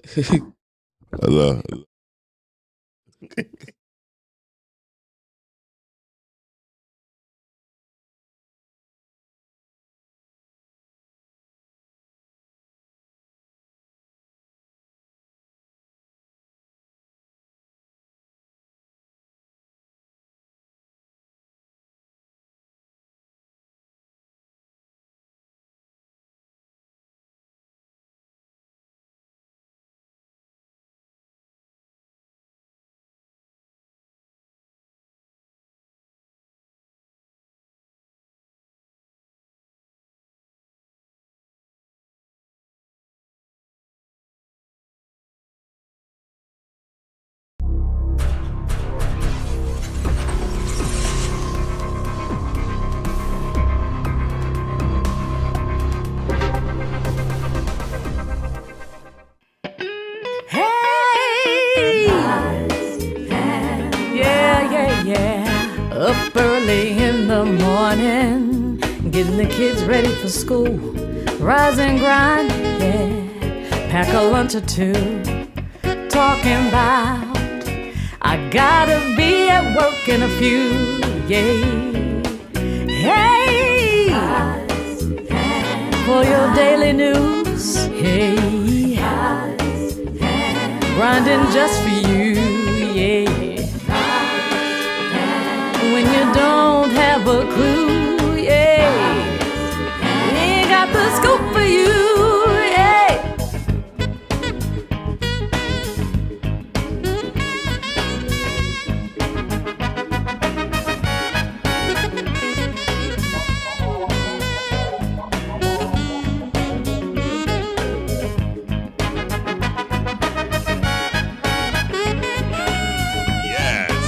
Hello. Hey, yeah. Up early in the morning, getting the kids ready for school. Rise and grind, yeah. Pack a lunch or two. Talking about I gotta be at work in a few, yeah. Hey, for your daily news, hey. Grinding just for you, yeah. When you don't have a clue, yeah. We ain't got the scoop for you, yeah.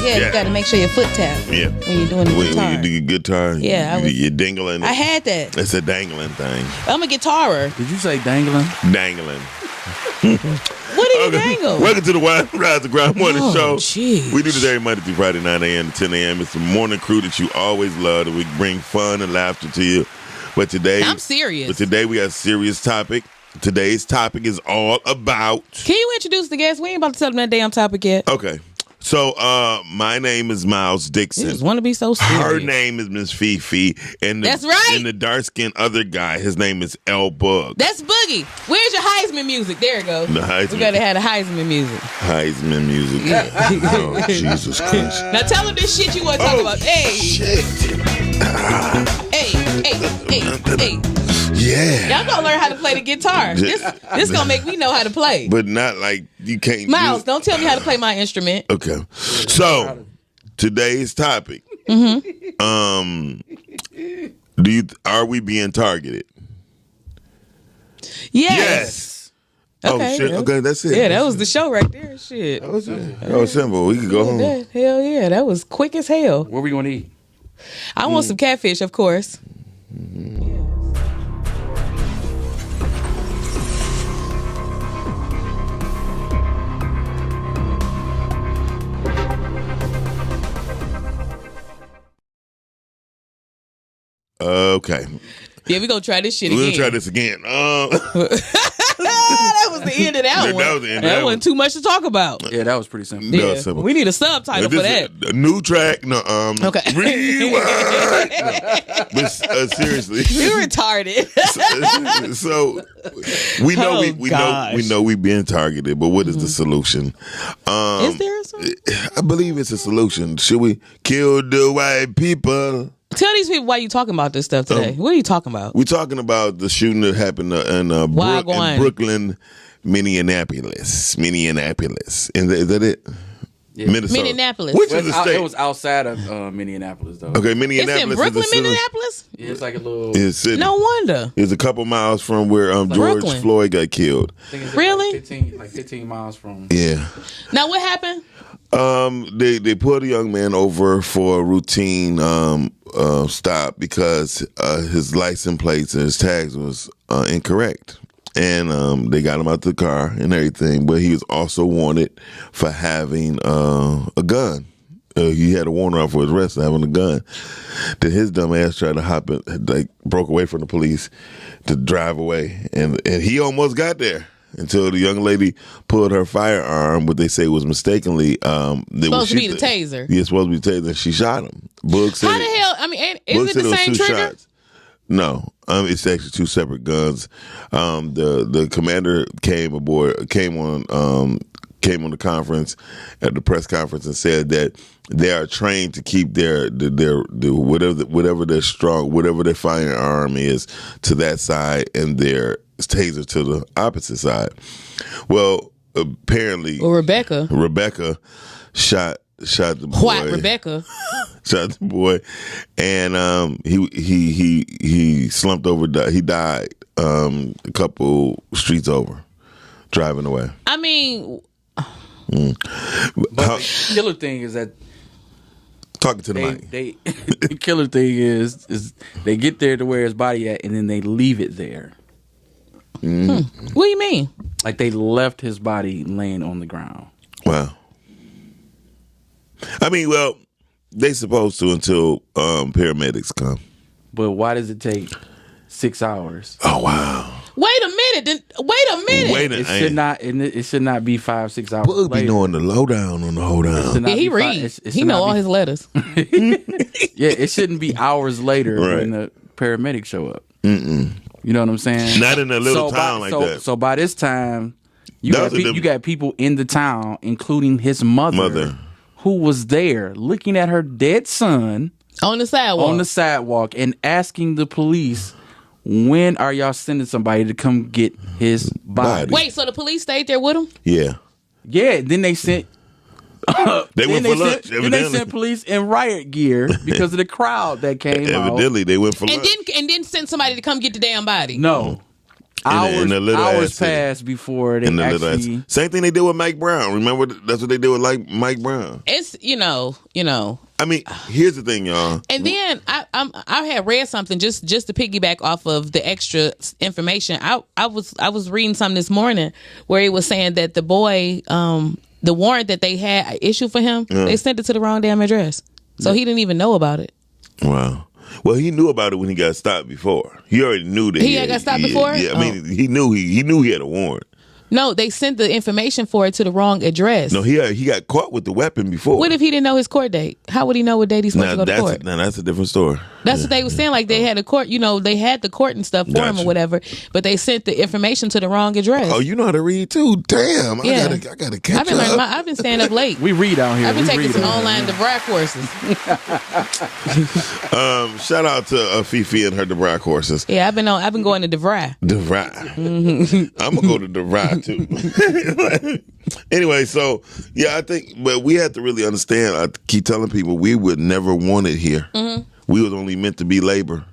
Yeah, you got to make sure your foot tap. Yeah. When you're doing the guitar. When you do your guitar, Yeah, you're dangling. I had that. It's a dangling thing. I'm a guitarer. Did you say dangling? Dangling. What do you dangle? Welcome to the Wild Rise and Grind Morning Show. Geez. We do this every Monday through Friday, 9 a.m. to 10 a.m. It's the morning crew that you always love, and we bring fun and laughter to you. But today, I'm serious. But today we got a serious topic. Today's topic is all about. Can you introduce the guest? We ain't about to tell them that damn topic yet. Okay. So, my name is Miles You Dixon. just want to be so serious. Her name is Miss Fifi. And That's right. And the dark-skinned other guy, his name is L Bug. That's Boogie. Where's your Heisman music? There it goes. The Heisman. We gotta have the Heisman music. Heisman music. Oh, Jesus Christ. Now tell them this shit you want to talk about. Hey, Shit. hey. Yeah. Y'all gonna learn how to play the guitar. This gonna make me know how to play. But not like you can't. Miles, don't tell me how to play my instrument. Okay. So today's topic. Mm-hmm. Are we being targeted? Yes. Oh Okay. shit. Okay, that's it. Yeah, that was the show right there. Shit. That was it. That was simple. We could go home. Hell yeah, that was quick as hell. What are we gonna eat? I want some catfish, of course. Okay. Yeah, we gonna try this shit We're again. gonna try this again. That was the end of that one. That was the end of That that wasn't too much to talk about. Yeah, that was pretty simple. That Yeah. was simple. We need a subtitle for that. A new track. No, Okay. Rewind. But seriously. You're retarded. So we know Oh, we know we being targeted, but what is the solution? Is there a solution? I believe it's a solution. Should we kill the white people? Tell these people why you talking about this stuff today. What are you talking about? We're talking about the shooting that happened in Brooklyn, Minneapolis. Is that it? Yeah. Minnesota. Minneapolis. Which Well, is the state? it was outside of Minneapolis, though. Okay, It's Minneapolis. in Brooklyn, is a city. Minneapolis? Yeah, it's like a little. It's a city. No wonder. It's a couple miles from where George Brooklyn. Floyd got killed. I think it's Really? Like 15 miles from. Yeah. Now what happened? They pulled a young man over for a routine stop because his license plates and his tags was incorrect, and they got him out the car and everything. But he was also wanted for having a gun. He had a warrant out for his arrest for having a gun. Then his dumb ass tried to hop in, like broke away from the police to drive away, and he almost got there. until the young lady pulled her firearm, what they say was mistakenly. Supposed to be the taser. Yeah, supposed to be the taser. And she shot him. Boog said How the hell? I mean, is it the same trigger? Shots. No, it's actually two separate guns. The commander came on the conference at the press conference and said that they are trained to keep their whatever their firearm is to that side and their taser to the opposite side. Well, apparently, Rebecca shot the boy. What, Rebecca? Shot the boy, and he slumped over. He died a couple streets over, driving away. I mean, but the killer thing is that talking to the mic. The killer thing is they get there to where his body at, and then they leave it there. What do you mean? Like they left his body laying on the ground. Wow. I mean, well, they supposed to until paramedics come. But why does it take 6 hours? Oh wow! Wait a minute! It should not be 5-6 hours. Boog be knowing the lowdown on the hoedown. Yeah, he reads. He know all his letters. Yeah, it shouldn't be hours later Right. when the paramedics show up. You know what I'm saying? Not in a little town like that. So by this time, you got people in the town, including his mother, who was there looking at her dead son On the sidewalk. And asking the police, when are y'all sending somebody to come get his body? Wait, so the police stayed there with him? Yeah. Yeah, then they sent... They went for lunch. Then they sent police in riot gear because of the crowd that came out. Evidently, they went for lunch. And then send somebody to come get the damn body. No. In the little Hours ass passed before they actually... Same thing they did with Mike Brown. Remember, that's what they did with Mike Brown. It's, you know. I mean, here's the thing, y'all. And then I had read something just to piggyback off of the extra information. I was reading something this morning where it was saying that the boy, the warrant that they had issued for him, they sent it to the wrong damn address, so he didn't even know about it. Wow. Well, he knew about it when he got stopped before. He already knew that he had got stopped before. Yeah, I mean, he knew he had a warrant. No, they sent the information for it to the wrong address. No, he got caught with the weapon before. What if he didn't know his court date? How would he know what date he's supposed to go to court? Now that's a different story. That's what they were saying. Like they had a court, they had the court and stuff for him or whatever, but they sent the information to the wrong address. Oh, you know how to read too? Damn, Yeah. I gotta catch up. I've been staying up late. We read out here. I've been taking some online DeVry courses. Shout out to Fifi and her DeVry courses. Yeah, I've been going to DeVry. DeVry. I'm gonna go to DeVry too. Anyway, so yeah, I think, but we have to really understand. I keep telling people we would never want it here. We was only meant to be labor.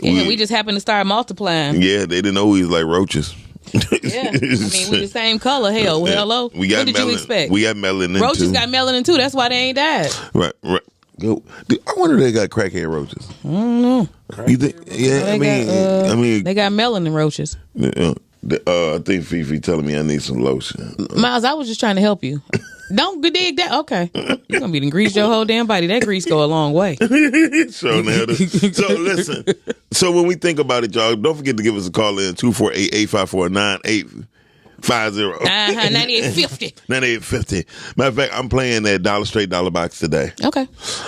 Yeah, we just happened to start multiplying. Yeah, they didn't know we was like roaches. Yeah, I mean, we the same color. Hell, hello. We got what did melanin. you expect? We got melanin. Roaches too. got melanin too. That's why they ain't died. Right. I wonder if they got crackhead roaches. I don't know. You think? Yeah, I mean, they got melanin roaches. I think Fifi telling me I need some lotion. Miles, I was just trying to help you. Don't dig that. Okay, you're gonna be to grease your whole damn body. That grease go a long way. So listen. So when we think about it, y'all, don't forget to give us a call in 248-854-9850. 9850. 9850. Matter of fact, I'm playing that Straight Dollar Box today. Okay.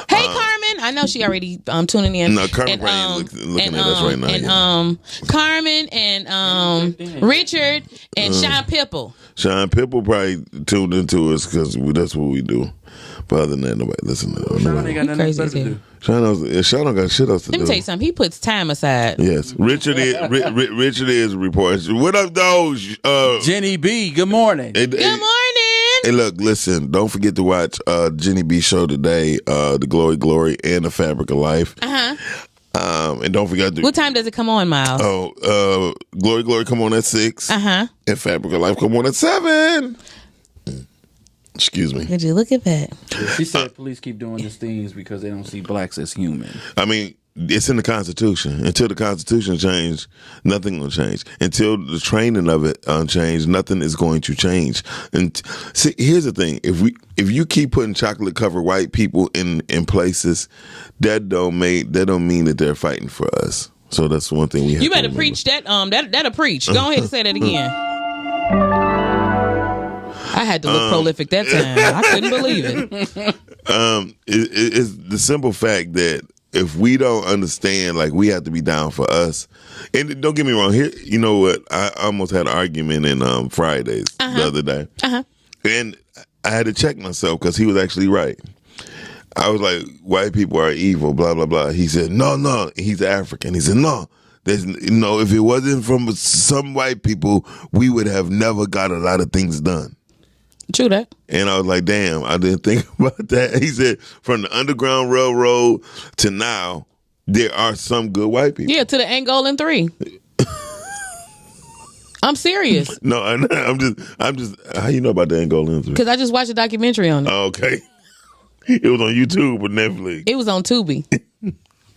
Hey, Carmen. I know she already tuning in. No, Carmen looking at us right now. And Carmen and Richard and Sean Pipple. Sean Pipple probably tuned into us because that's what we do. But other than that, nobody listen to us. Sean ain't got nothing Crazy better to do. Sean don't got shit else to do. Let me tell you something. He puts time aside. Yes, Richard is reporting. What up, those? Jenny B, good morning. Good morning. Hey, look, listen. Don't forget to watch Jenny B show today. The Glory, and the Fabric of Life. And don't forget to. What time does it come on, Miles? Glory, come on at 6. And Fabric of Life come on at 7. Excuse me. Did you look at that? She said police keep doing these things because they don't see blacks as human. I mean, it's in the Constitution. Until the Constitution change, nothing will change. Until the training of it change, nothing is going to change. And see, here's the thing: if you keep putting chocolate covered white people in places, that don't mean that they're fighting for us. So that's one thing we have. You better to preach that. That'll preach. Go ahead and say that again. I had to look prolific that time. I couldn't believe it. It's the simple fact that if we don't understand, like, we have to be down for us. And don't get me wrong, here, you know what? I almost had an argument in Fridays the other day. And I had to check myself because he was actually right. I was like, white people are evil, blah, blah, blah. He said, no, he's African. He said, no, there's, if it wasn't from some white people, we would have never got a lot of things done. True that. And I was like, damn, I didn't think about that. He said, from the Underground Railroad to now, there are some good white people. Yeah, to the Angolan 3. I'm serious. No, I'm just. How you know about the Angolan 3? Because I just watched a documentary on it. Oh, okay. It was on YouTube or Netflix. It was on Tubi.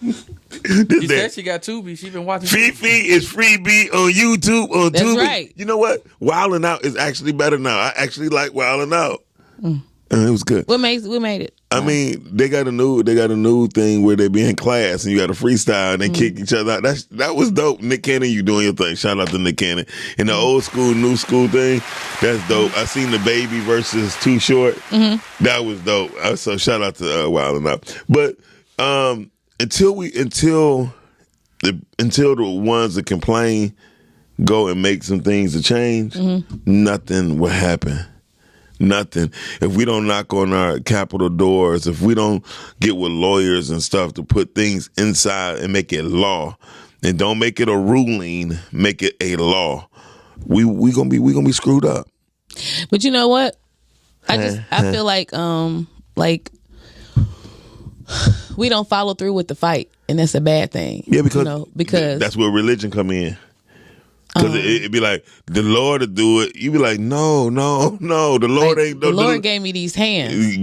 She said she got Tubi. She been watching. Fifi is freebie on YouTube on That's Tubi. right. You know what? Wildin' Out is actually better now. I actually like Wildin' Out. And it was good. What made it? I mean, they got a new thing where they be in class and you got to freestyle and they kick each other out. That was dope. Nick Cannon, you doing your thing. Shout out to Nick Cannon. And the old school, new school thing, that's dope. I seen the Baby versus Too Short. That was dope. So shout out to Wildin' Out. But until the ones that complain go and make some things to change, nothing will happen. Nothing. If we don't knock on our Capitol doors, if we don't get with lawyers and stuff to put things inside and make it law, and don't make it a ruling, make it a law, we gonna be screwed up. But you know what? I feel like we don't follow through with the fight, and that's a bad thing. Yeah, because that's where religion come in. Because it'd be like, the Lord will do it. You'd be like, no. The Lord ain't. The Lord gave me these hands.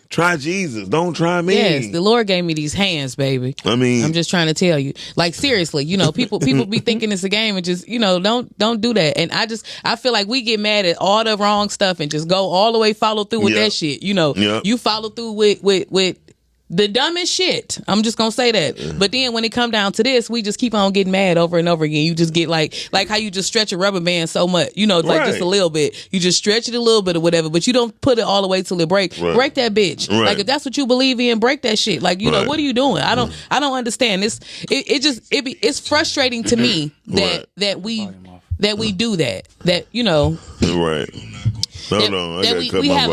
Try Jesus. Don't try me. Yes, the Lord gave me these hands, baby. I mean, I'm just trying to tell you. Like, seriously, people be thinking it's a game and just, don't do that. And I feel like we get mad at all the wrong stuff and just go all the way follow through with that shit. You follow through with the dumbest shit. I'm just gonna say that. But then when it come down to this, we just keep on getting mad over and over again. You just get like how you just stretch a rubber band so much, just a little bit. You just stretch it a little bit or whatever, but you don't put it all the way till it break. Right. Break that bitch. Right. Like, if that's what you believe in, break that shit. Like, what are you doing? I don't understand. It's frustrating to me that we do that. Right. We have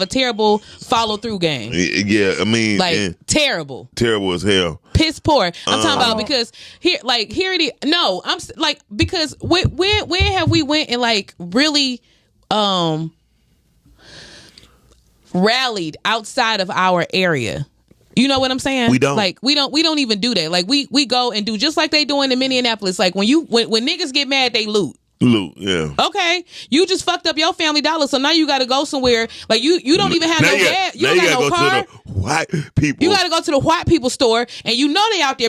a terrible follow through game. Yeah, I mean, terrible as hell, piss poor. I'm talking about because here it is. No, I'm like, because where have we went and like really rallied outside of our area? You know what I'm saying? We don't. Like, we don't even do that. Like, we go and do just like they doing in Minneapolis. Like, when niggas get mad, they loot. Yeah. Okay, you just fucked up your family dollar, so now you got to go somewhere. Like, you don't even have no gas. You don't got no car. To the white people. You got to go to the white people store, and they out there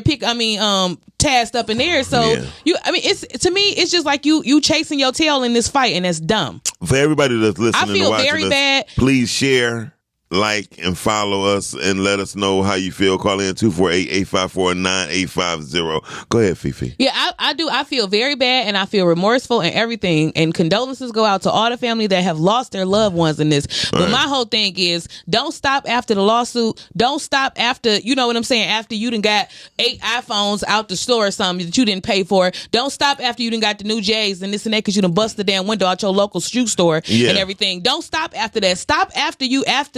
tasked up in there. So it's, to me, it's just like you chasing your tail in this fight, and that's dumb. For everybody that's listening, I feel very bad. Please share, like, and follow us, and let us know how you feel. Call in 248-854-9850. Go ahead, Fifi. Yeah, I do. I feel very bad, and I feel remorseful and everything. And condolences go out to all the family that have lost their loved ones in this. But my whole thing is, don't stop after the lawsuit. Don't stop after, you know what I'm saying, after you done got 8 iPhones out the store or something that you didn't pay for. Don't stop after you done got the new J's and this and that because you done bust the damn window out your local shoe store and everything. Don't stop after that. Stop after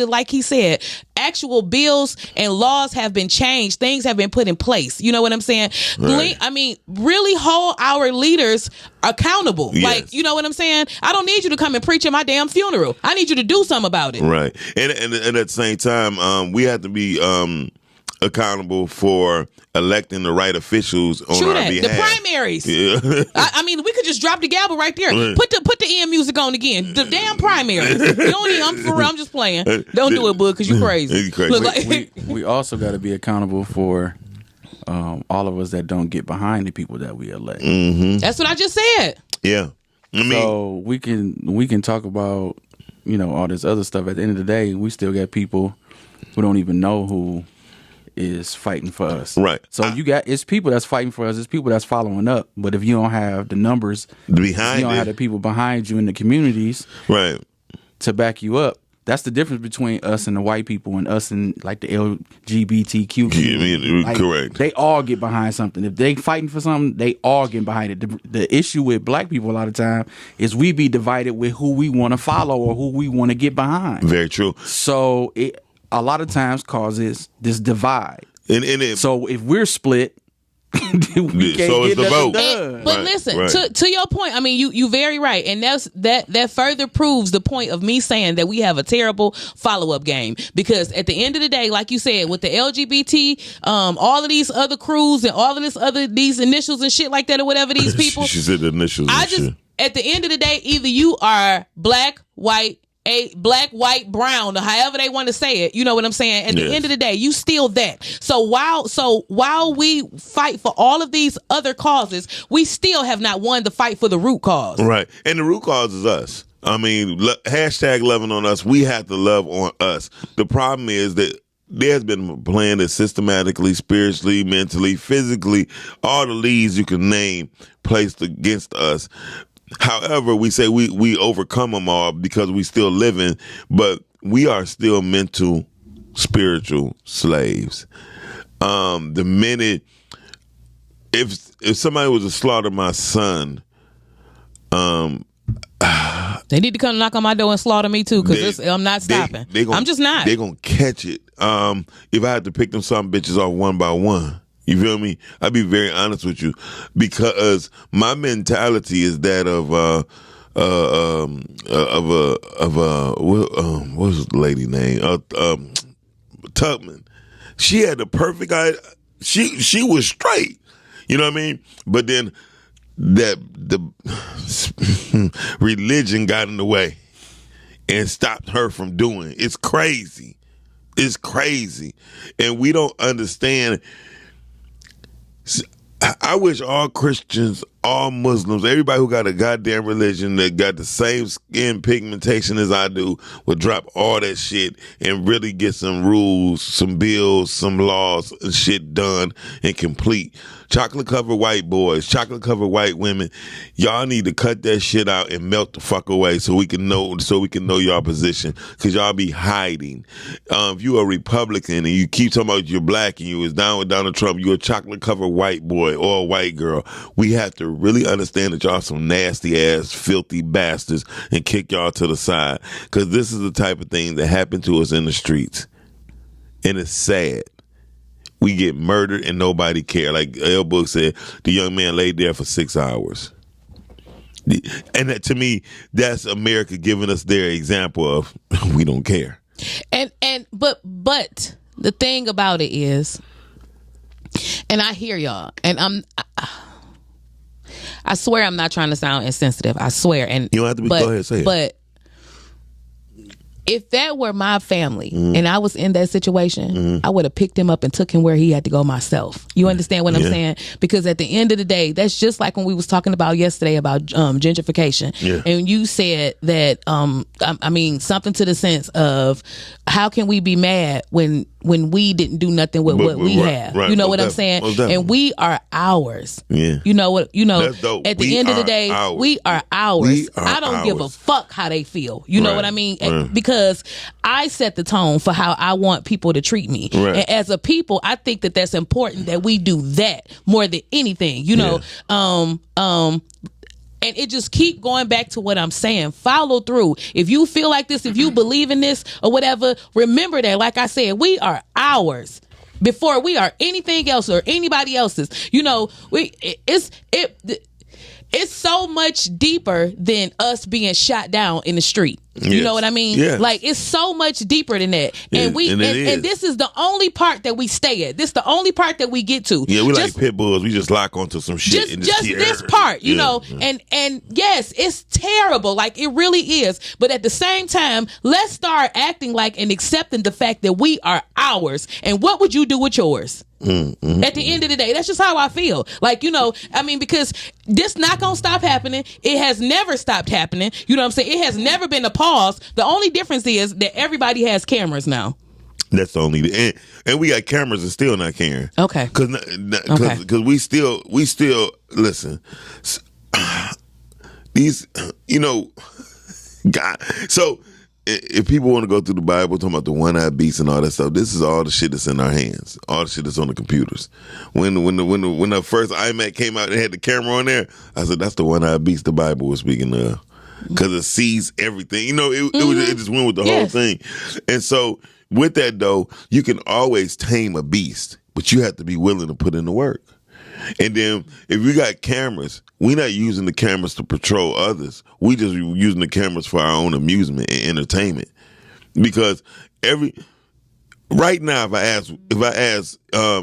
like he said, actual bills and laws have been changed. Things have been put in place. You know what I'm saying? Right. Really hold our leaders accountable. Yes. Like, you know what I'm saying? I don't need you to come and preach at my damn funeral. I need you to do something about it. Right. And at the same time, we have to be accountable for electing the right officials on our behalf. The primaries. Yeah. We could just drop the gavel right there. Right. Put the end music on again. The damn primaries. You don't need. I'm for real. I'm just playing. Don't do it, bud, because you crazy. You crazy. Look, we also got to be accountable for all of us that don't get behind the people that we elect. Mm-hmm. That's what I just said. Yeah. So we can talk about all this other stuff. At the end of the day, we still got people who don't even know who is fighting for us. Right. So it's people that's fighting for us. It's people that's following up. But if you don't have the numbers behind, you don't have the people behind you in the communities, right, to back you up. That's the difference between us and the white people and us and like the LGBTQ community. Correct. They all get behind something. If they fighting for something, they all get behind it. The issue with black people a lot of time is we be divided with who we want to follow or who we want to get behind. Very true. So it a lot of times causes this divide. So if we're split, we can't get nothing done. But listen, to your point, I mean, you very right, and that further proves the point of me saying that we have a terrible follow-up game, because at the end of the day, like you said, with the LGBT, all of these other crews and all of these initials and shit like that or whatever these people. She said the initials. At the end of the day, either you are black, white, brown, or however they want to say it, you know what I'm saying? At the end of the day, you still that. So while we fight for all of these other causes, we still have not won the fight for the root cause. Right. And the root cause is us. I mean, hashtag loving on us. We have to love on us. The problem is that there's been a plan that systematically, spiritually, mentally, physically, all the leads you can name placed against us. However, we say we overcome them all because we still living, but we are still mental, spiritual slaves. The minute if somebody was to slaughter my son, they need to come knock on my door and slaughter me too, because I'm not stopping. I'm just not. They're gonna catch it. If I had to pick them some bitches off one by one. You feel me? I'll be very honest with you, because my mentality is that of what's the lady name? Tubman. She had the perfect idea. She was straight. You know what I mean? But then the religion got in the way and stopped her from doing it. It's crazy. It's crazy, and we don't understand. I wish all Christians, all Muslims, everybody who got a goddamn religion that got the same skin pigmentation as I do would drop all that shit and really get some rules, some bills, some laws and shit done and complete. Chocolate covered white boys, chocolate covered white women, y'all need to cut that shit out and melt the fuck away so we can know y'all position, because y'all be hiding. If you a Republican and you keep talking about you're black and you was down with Donald Trump, you're a chocolate covered white boy or a white girl. We have to really understand that y'all some nasty ass filthy bastards and kick y'all to the side, because this is the type of thing that happened to us in the streets, and it's sad. We get murdered and nobody care. Like L. Book said, the young man laid there for 6 hours. And that, to me, that's America giving us their example of we don't care. But the thing about it is, and I hear y'all, and I swear I'm not trying to sound insensitive. I swear. And you don't have to be. Go ahead, say it. But if that were my family and I was in that situation, I would have picked him up and took him where he had to go myself. You understand what I'm saying? Because at the end of the day, that's just like when we was talking about yesterday about gentrification. Yeah. And you said that, I mean, something to the sense of, how can we be mad when we didn't do nothing with what we have? Right. You know what I'm saying? And we are ours. Yeah. You know what? You know, at the end of the day, we are ours. I don't give a fuck how they feel. You know what I mean? Because I set the tone for how I want people to treat me. Right. And as a people, I think that that's important that we do that more than anything. You know, and it just keep going back to what I'm saying. Follow through. If you feel like this, if you believe in this or whatever, remember that, like I said, we are ours before we are anything else or anybody else's. You know, it's so much deeper than us being shot down in the street. You know what I mean? Yes. Like, it's so much deeper than that. And and this is the only part that we stay at. This is the only part that we get to. Yeah, we like pit bulls. We just lock onto some shit. Just this part, you know. And yes, it's terrible. Like, it really is. But at the same time, let's start acting like and accepting the fact that we are ours. And what would you do with yours? At the end of the day, that's just how I feel. Like, you know, I mean, because this not gonna stop happening. It has never stopped happening. You know what I'm saying? It has never been a pause. The only difference is that everybody has cameras now. That's the only, and we got cameras and still not caring. Okay. Because we still listen. These, God. So if people want to go through the Bible, talking about the one-eyed beast and all that stuff, this is all the shit that's in our hands. All the shit that's on the computers. When the first iMac came out, they had the camera on there. I said, that's the one-eyed beast the Bible was speaking of, because it sees everything. It just went with the whole thing. And so with that though, you can always tame a beast, but you have to be willing to put in the work. And then if we got cameras, we're not using the cameras to patrol others. We just using the cameras for our own amusement and entertainment. Because right now, if I ask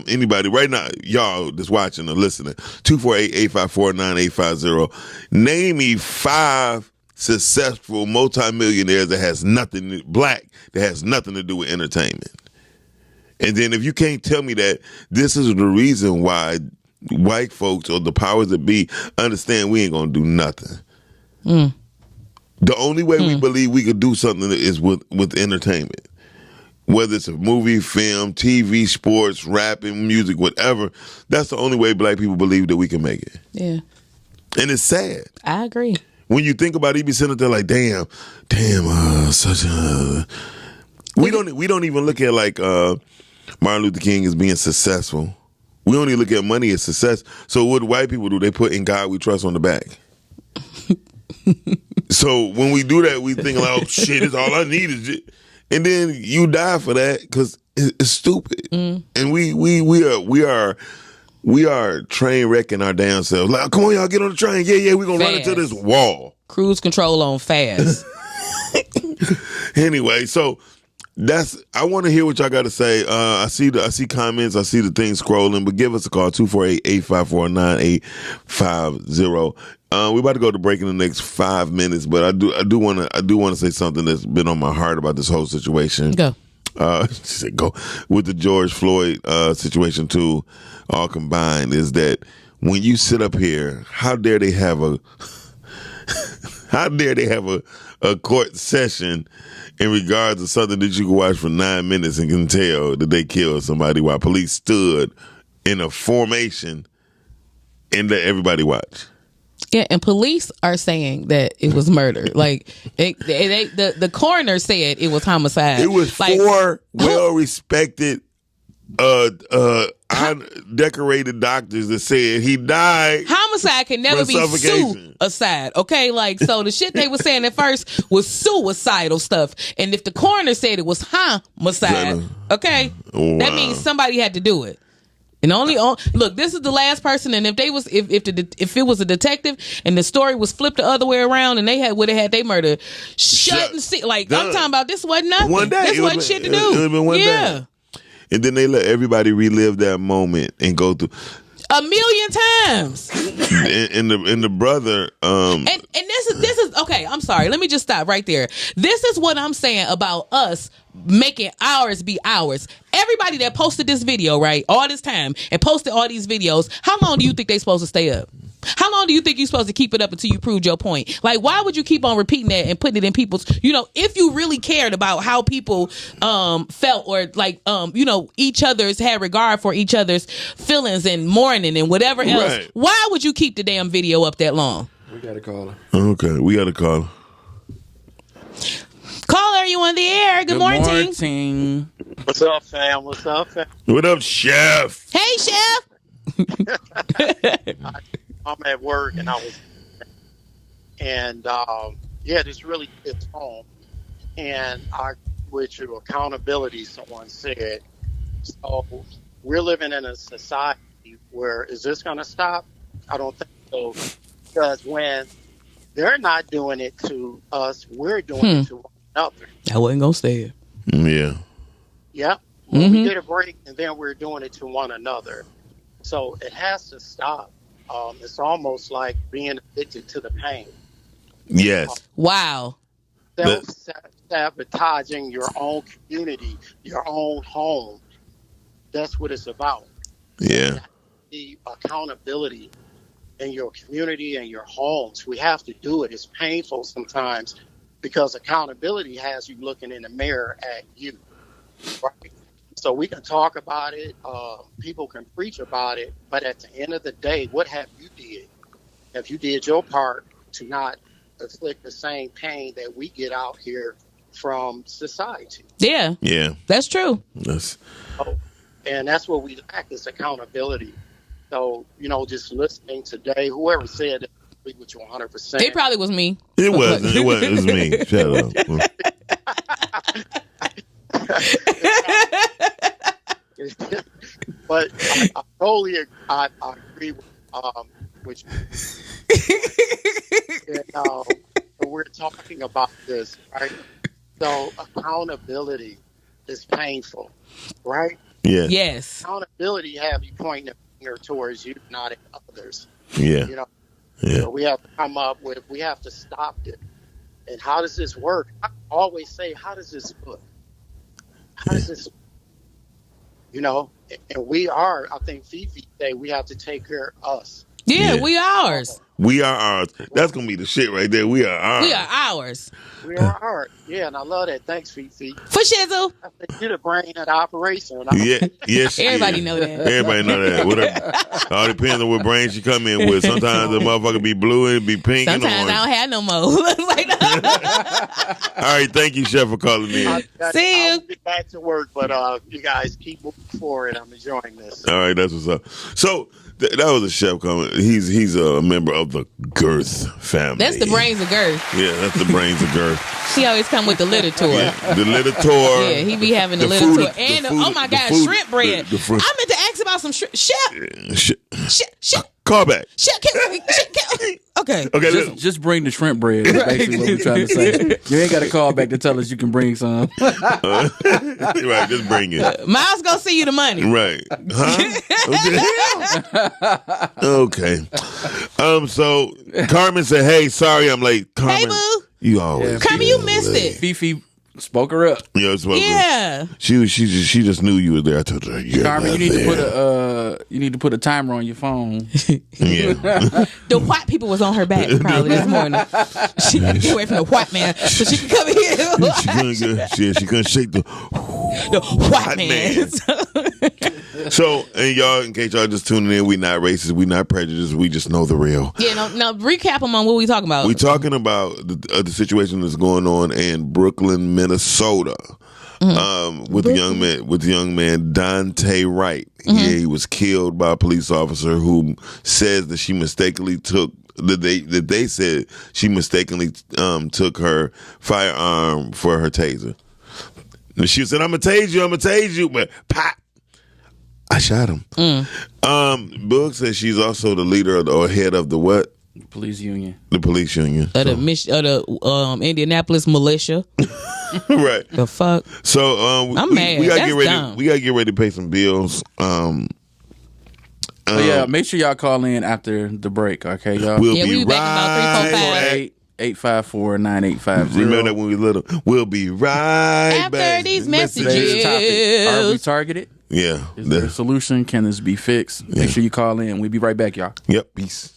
anybody right now, y'all that's watching or listening, 248-854-9850, name me 5 successful multimillionaires that has nothing to do with entertainment. And then if you can't tell me that this is the reason why white folks or the powers that be understand we ain't gonna do nothing. The only way we believe we could do something is with entertainment. Whether it's a movie, film, TV, sports, rapping, music, whatever, that's the only way black people believe that we can make it. Yeah. And it's sad. I agree. When you think about it, you be sitting there like, damn, such a. We don't even look at like Martin Luther King as being successful. We only look at money as success. So what do white people do? They put "In God We Trust" on the back. So when we do that, we think like, oh shit, it's all I need is it. And then you die for that because it's stupid. And we are train wrecking our damn selves. Like, come on, y'all, get on the train. Yeah, we're gonna run into this wall. Cruise control on fast. Anyway, so I want to hear what y'all got to say. I see comments, I see the things scrolling, but give us a call, 248-854-9850. We're about to go to break in the next 5 minutes, but I do want to say something that's been on my heart about this whole situation. Go. Go with the George Floyd situation too, all combined, is that when you sit up here, how dare they have a court session in regards to something that you can watch for 9 minutes and can tell that they killed somebody while police stood in a formation and let everybody watch. Yeah, and police are saying that it was murder. Like the coroner said it was homicide. It was like, 4 well-respected, decorated doctors that said he died. Homicide can never be suicide. Okay, like so the shit they were saying at first was suicidal stuff, and if the coroner said it was homicide, okay, that means somebody had to do it. And look, this is the last person, and if it was a detective and the story was flipped the other way around and they would have had their murder shut and see, like done. I'm talking about, this wasn't nothing. One day, this wasn't shit to do. It would have been one day. And then they let everybody relive that moment and go through 1,000,000 times. And the brother, and this is okay. I'm sorry. Let me just stop right there. This is what I'm saying about us making ours be ours. Everybody that posted this video, right, all this time and posted all these videos, how long do you think they supposed to stay up? How long do you think you're supposed to keep it up until you proved your point? Like, why would you keep on repeating that and putting it in people's, if you really cared about how people felt, or like, each other's had regard for each other's feelings and mourning and whatever else, right, why would you keep the damn video up that long? We got to call her. Okay, we got to call her. Caller, you on the air? Good morning. What's up, fam? What up, Chef? Hey, Chef. I'm at work this really hits home. And with your accountability, someone said, so we're living in a society where, is this going to stop? I don't think so. Because when they're not doing it to us, we're doing it to one another. I wasn't going to say it. Yeah. Yep. Well, we did a break, and then we're doing it to one another. So it has to stop. It's almost like being addicted to the pain. Yes. Wow. Self-sabotaging your own community, your own home. That's what it's about. Yeah. The accountability in your community and your homes. We have to do it. It's painful sometimes because accountability has you looking in the mirror at you. right? So we can talk about it. People can preach about it. But at the end of the day, what have you did? Have you did your part to not inflict the same pain that we get out here from society? Yeah, that's true. That's And that's what we lack is accountability. So, just listening today, whoever said that, I agree with you 100%. It probably was me. It wasn't. It was me. Shut up. But I totally I agree with you. And, we're talking about this, right? So accountability is painful, right? Yeah. Yes. Accountability have you pointing a finger towards you, not at others. Yeah. So we have to come up with, we have to stop it. And how does this work? I always say, how does this look? How does this, and we are, I think Fifi say we have to take care of us. Yeah, we are ours. We are ours. That's going to be the shit right there. We are ours. We are ours. We are ours. Yeah, and I love that. Thanks, Fifi. For shizzle. I think you're the brain of the operation. Yes, Everybody know that. Everybody know that. Whatever. All depends on what brain she come in with. Sometimes the motherfucker be blue and be pink. Sometimes and I don't have no more. All right, thank you, Chef, for calling in. See you. I'll get back to work, but you guys keep moving forward. I'm enjoying this. All right, that's what's up. So that was a chef comment. He's a member of the Girth family. That's the brains of Girth. Yeah, that's the brains of Girth. He always come with the litter tour. The litter tour. Yeah, he be having the litter tour. And oh my God, shrimp bread. The fruit. I meant to ask about some shrimp. Chef. Call back. Chef, okay. Okay. Just bring the shrimp bread. Is basically what we're trying to say. You ain't got to call back to tell us you can bring some. Right, just bring it. Miles go see you the money. Right. Huh? Okay. So Carmen said, "Hey, sorry I'm late." Carmen, Hey, boo. you always. Carmen, you missed it. Fifi spoke her up. Yeah, it's supposed to. Yeah. She just knew you were there. I told her, Carmen, you need to put a timer on your phone. Yeah. The white people was on her back probably this morning. She had to get away from the white man so she could come here. She couldn't shake the white man. So, and y'all, in case y'all just tuning in, we not racist, we not prejudiced, we just know the real. Yeah, no, recap them on what we talking about. We talking about the situation that's going on in Brooklyn, Minnesota, with the young man Dante Wright. Yeah, he was killed by a police officer who says that she mistakenly took they said she mistakenly took her firearm for her taser. And she said, "I'm gonna tase you," but pop. I shot him. Boog says she's also the leader or head of the what? Police union. The police union. Of the Indianapolis militia. Right. The fuck? So I'm mad. We gotta That's get ready. dumb. We gotta get ready to pay some bills. Yeah, make sure y'all call in after the break, okay, y'all? We'll Yeah, be we back about 345. 854-9850. Remember that when we little. We'll be right After back. these Listen to messages. this. Today's topic, are we targeted? Yeah. Is there a solution? Can this be fixed? Make sure you call in. We'll be right back, y'all. Yep. Peace.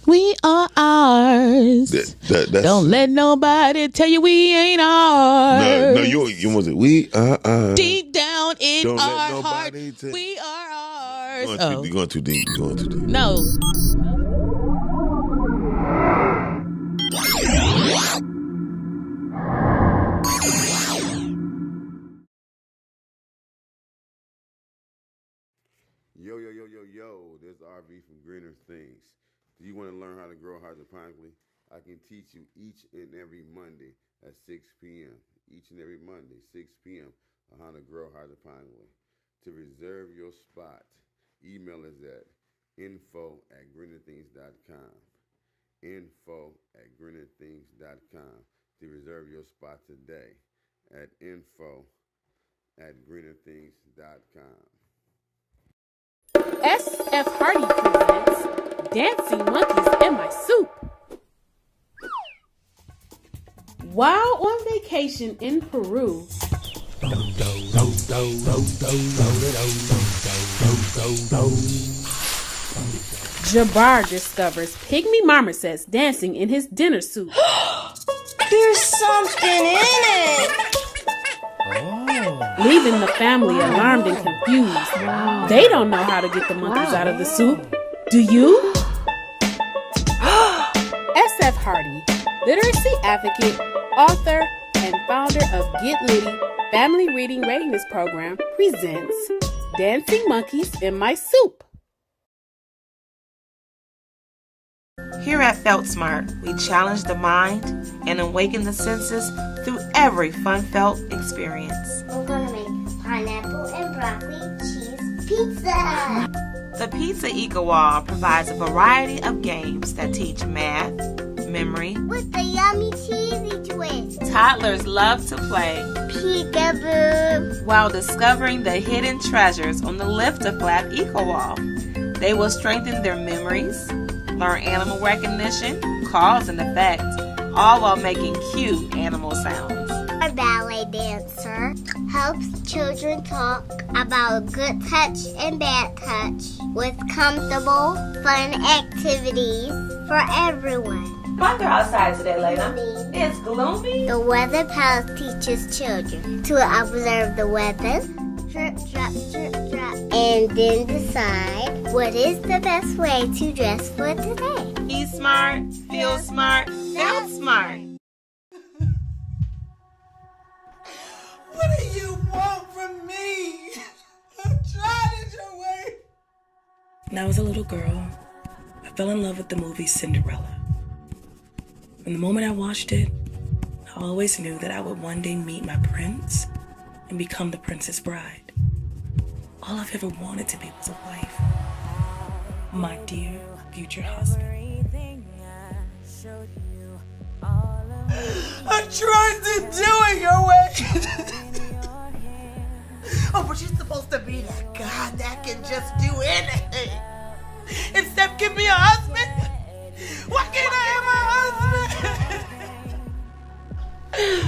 We are ours. That's, Don't let nobody tell you we ain't ours. No, you was it. We are. Deep down in Don't let our heart, nobody tell- we are ours. You're going too deep. You're going too deep. No. Yo, this RV from Greener Things. Do you want to learn how to grow hydroponically? I can teach you each and every Monday at 6 p.m. Each and every Monday, 6 p.m. on how to grow hydroponically. To reserve your spot, email us at info@greenerthings.com. info@greenerthings.com. To reserve your spot today at info@greenerthings.com. SF Hardy presents Dancing Monkeys in My Soup. While on vacation in Peru, Jabbar discovers pygmy marmosets dancing in his dinner suit. There's something in it. leaving the family alarmed and confused. They don't know how to get the monkeys out of the soup. Do you? SF Hardy, literacy advocate, author, and founder of Get Litty Family Reading Readiness Program, presents Dancing Monkeys in My Soup. Here at Felt Smart, we challenge the mind and awaken the senses through every fun-felt experience. I'm gonna make pineapple and broccoli cheese pizza. The Pizza Eco Wall provides a variety of games that teach math, memory. With the yummy cheesy twist. Toddlers love to play Peekaboo. while discovering the hidden treasures on the Lift-A-Flap Eco Wall. They will strengthen their memories, learn animal recognition, cause and effect, all while making cute animal sounds. A ballet dancer helps children talk about good touch and bad touch with comfortable, fun activities for everyone. Why go outside today, Layla? It's gloomy. The Weather Palace teaches children to observe the weather, drip, drop, and then decide what is the best way to dress for today. Be smart, feel smart, felt smart. What do you want from me? I'm trying it your way. When I was a little girl, I fell in love with the movie Cinderella. From the moment I watched it, I always knew that I would one day meet my prince and become the princess bride. All I've ever wanted to be was a wife. My dear future husband. I tried to do it your way. Oh, but you're supposed to be that God that can just do anything. Except give me a husband. Why can't I have a husband?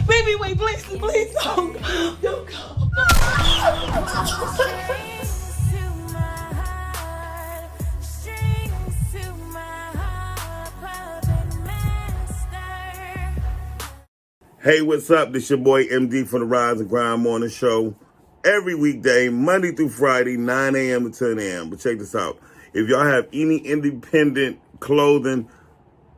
Baby, wait, please don't go. Hey, what's up? This your boy MD for the Rise and Grind Morning Show. Every weekday, Monday through Friday, 9 a.m. to 10 a.m. But check this out. If y'all have any independent clothing,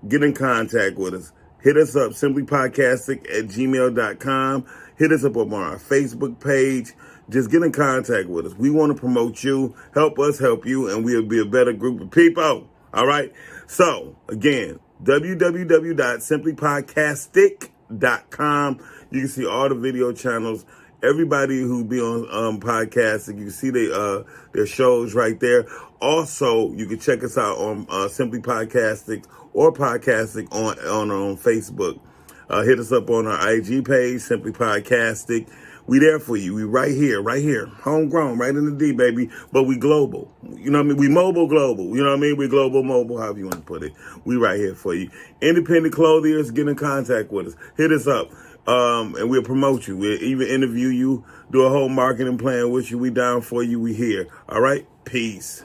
get in contact with us. Hit us up, simplypodcastic@gmail.com. Hit us up on our Facebook page. Just get in contact with us. We want to promote you, help us help you, and we'll be a better group of people. All right? So, again, www.simplypodcastic.com. You can see all the video channels. Everybody who be on podcasting, you can see their shows right there. Also, you can check us out on Simply Podcasting or Podcasting on Facebook. Hit us up on our IG page, Simply Podcasting. We there for you. We right here. Homegrown, right in the D, baby. But we global. You know what I mean? We mobile global. You know what I mean? We global mobile, however you want to put it. We right here for you. Independent clothiers, get in contact with us. Hit us up. And we'll promote you. We'll even interview you, do a whole marketing plan with you. We down for you. We here. All right? Peace.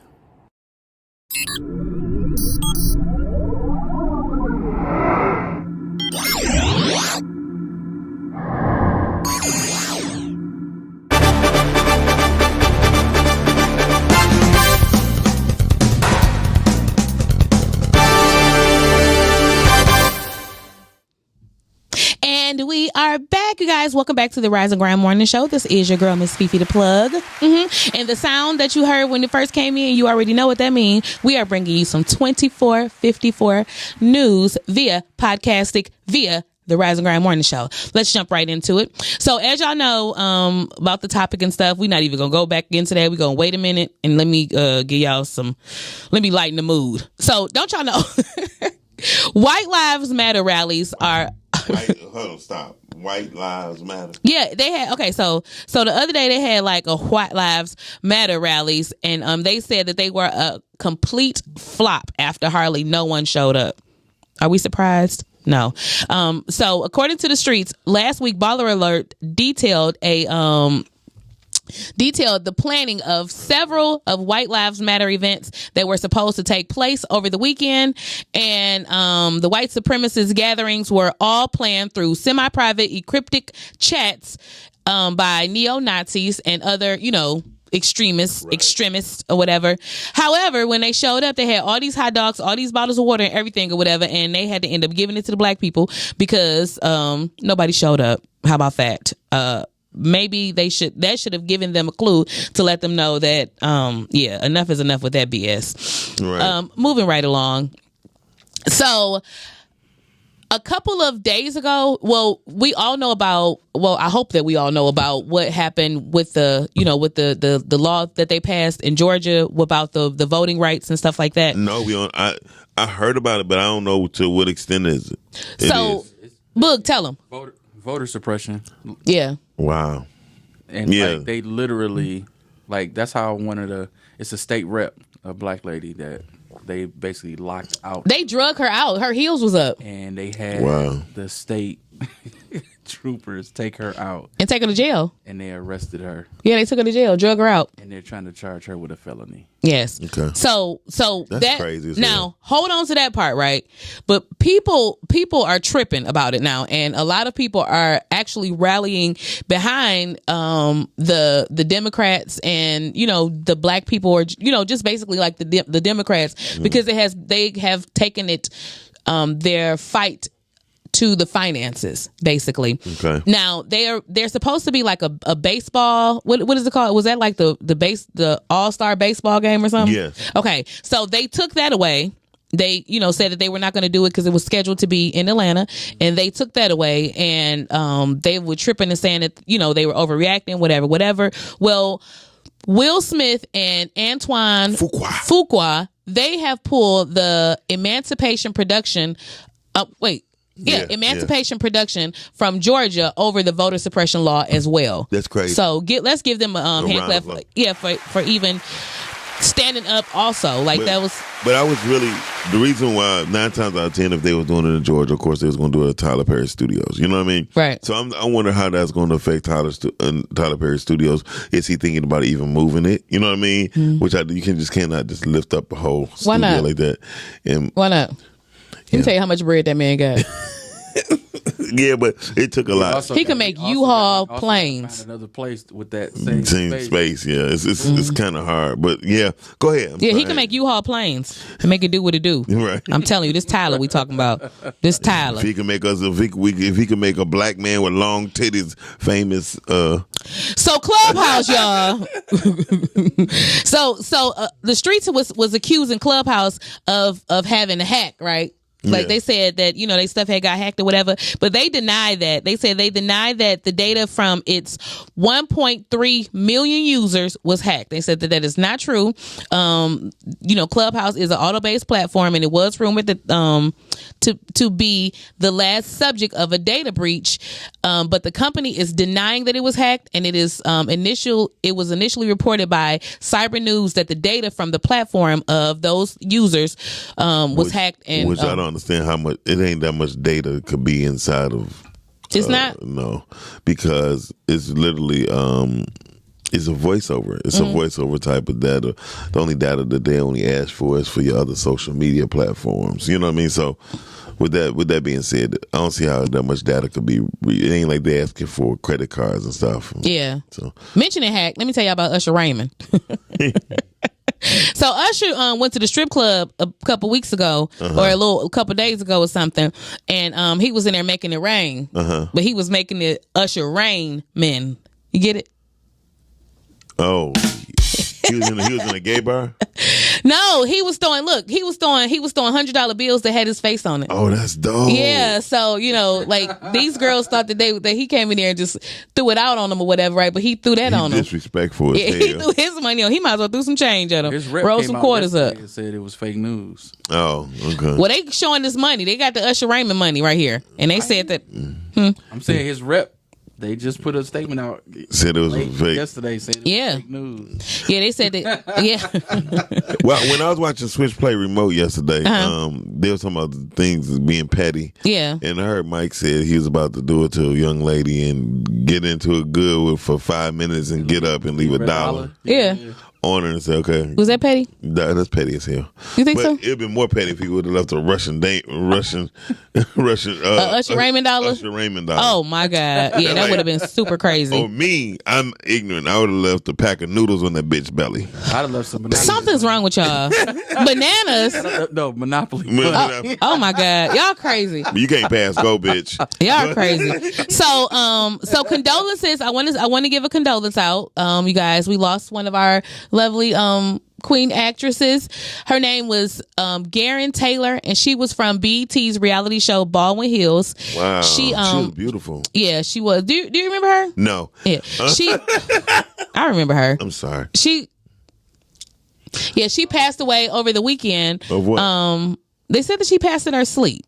And we are back, you guys. Welcome back to the Rise and Grind Morning Show. This is your girl, Miss Fifi the Plug. And the sound that you heard when it first came in, you already know what that means. We are bringing you some 2454 news via podcasting, via the Rise and Grind Morning Show. Let's jump right into it. So as y'all know about the topic and stuff, we're not even going to go back into that. We're going to wait a minute and let me give y'all let me lighten the mood. So don't y'all know, White Lives Matter rallies are... Hold on, stop. White Lives Matter. Yeah, they had, okay, so the other day they had like a White Lives Matter rallies, and they said that they were a complete flop after hardly no one showed up. Are we surprised? No. So according to the streets, last week Baller Alert detailed the planning of several of White Lives Matter events that were supposed to take place over the weekend. And the white supremacist gatherings were all planned through semi-private encrypted chats by neo-Nazis and other, extremists or whatever. However, when they showed up, they had all these hot dogs, all these bottles of water and everything or whatever, and they had to end up giving it to the black people because nobody showed up. How about that? Maybe that should have given them a clue to let them know that enough is enough with that BS. Right. Moving right along. So a couple of days ago, I hope that we all know about what happened with the law that they passed in Georgia about the voting rights and stuff like that. No, we don't. I heard about it, but I don't know to what extent is it. Boog, tell them. Voter suppression. Yeah. Wow. And like they literally, like that's how it's a state rep, a black lady that they basically locked out. They drug her out. Her heels was up. And they had the state troopers take her out. And take her to jail. And they arrested her. Yeah, they took her to jail, drug her out. And they're trying to charge her with a felony. Yes. Okay. So that's crazy. Now, hold on to that part, right? But people are tripping about it now, and a lot of people are actually rallying behind the Democrats and the black people, or just basically like the Democrats, because they have taken it their fight to the finances, basically. Okay. Now they're supposed to be like a baseball. What is it called? Was that like the All-Star baseball game or something? Yes. Okay. So they took that away. They said that they were not going to do it because it was scheduled to be in Atlanta, and they took that away. And they were tripping and saying that they were overreacting, whatever. Well, Will Smith and Antoine Fuqua, they have pulled the Emancipation Production. Emancipation Production from Georgia over the voter suppression law as well. That's crazy. So let's give them a hand clap. For even standing up. Also, that was. But I was really the reason why 9 times out of 10, if they were doing it in Georgia, of course they was going to do it at Tyler Perry Studios. You know what I mean? Right. So I wonder how that's going to affect Tyler Perry Studios. Is he thinking about even moving it? You know what I mean? Mm-hmm. Which you cannot just lift up a whole studio like that. And why not? Let me tell you how much bread that man got. Yeah, but it took a lot. He can make U-Haul planes. Find another place with that same space. Yeah, it's kind of hard, but yeah, go ahead. He can make U-Haul planes and make it do what it do. Right. I'm telling you, this Tyler we talking about. This Tyler. If he can make if he can make a black man with long titties famous. So Clubhouse, y'all. so the streets was accusing Clubhouse of having a hack, right? They said that, they stuff had got hacked or whatever, but they denied that. They said they denied that the data from its 1.3 million users was hacked. They said that is not true. Clubhouse is an auto-based platform, and it was rumored that to be the last subject of a data breach. But the company is denying that it was hacked, and it was initially reported by Cyber News that the data from the platform of those users was hacked. And which I don't understand how much. It ain't that much data could be inside of. It's not. No, because it's literally it's a voiceover. It's a voiceover type of data. The only data that they only ask for is for your other social media platforms. You know what I mean? So with that being said, I don't see how that much data could be. It ain't like they asking for credit cards and stuff. Yeah. So mentioning hack, let me tell you about Usher Raymond. So Usher went to the strip club a couple weeks ago, or a couple days ago or something, and he was in there making it rain, but he was making it Usher Rain Men. You get it? Oh, he was in a gay bar. No, he was throwing $100 bills that had his face on it. Oh, that's dope. Yeah, so these girls thought that he came in there and just threw it out on them or whatever, right? But he threw that on them. Disrespectful. Yeah, he threw his money on. He might as well threw some change at him. Roll some quarters up. It said it was fake news. Oh, okay. Well, they showing this money. They got the Usher Raymond money right here, and they said that. I'm saying his rep. They just put a statement out. Said it was fake. Yesterday said it was fake news. Yeah, they said that. Yeah. Well, when I was watching Switch Play Remote yesterday, they were talking about the things being petty. Yeah. And I heard Mike said he was about to do it to a young lady and get into it good for 5 minutes and get up and leave $1. Yeah. on her and say, okay. Was that petty? That's petty as hell. You think so? It'd been more petty if he would have left a Russian Usher Raymond dollar? Usher Raymond dollar. Oh my God. Yeah, that would have been super crazy. Oh, me, I'm ignorant. I would have left a pack of noodles on that bitch belly. I'd have left some bananas. Something's wrong with y'all. Bananas? No, Monopoly. Oh my God. Y'all crazy. You can't pass go, bitch. Y'all are crazy. So condolences. I want to give a condolence out. You guys, we lost one of our lovely queen actresses. Her name was Garen Taylor, and she was from BET's reality show Baldwin Hills. Wow. She was beautiful. Yeah, she was. Do you remember her? No. Yeah. I remember her. I'm sorry. She passed away over the weekend. Of what? They said that she passed in her sleep.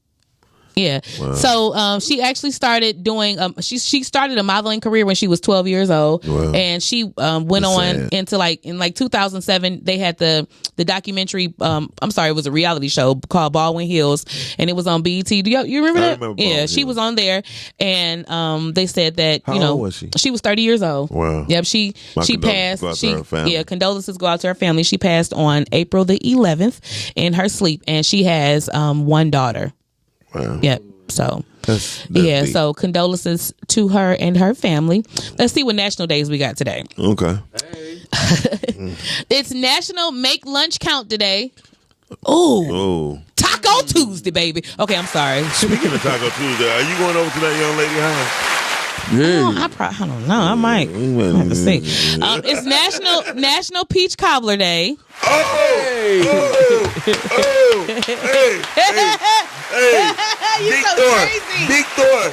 Yeah. Wow. So she actually started doing she started a modeling career when she was 12 years old. Wow. And she went on into in 2007 they had the documentary it was a reality show called Baldwin Hills, and it was on BET. You remember that? Remember yeah, she was on there, and they said that How old was she? She was 30 years old. Wow. Yep, she passed. Go out to her family. Condolences go out to her family. She passed on April the 11th in her sleep, and she has one daughter. Wow. Yep. So that's deep. So condolences to her and her family. Let's see what national days we got today. Okay. It's National Make Lunch Count today. Oh. Taco Tuesday, baby. Okay, I'm sorry. Speaking of Taco Tuesday, are you going over to that young lady house? I don't know. I might. I have to see. It's National Peach Cobbler Day. Hey! You're so crazy. Big Thor.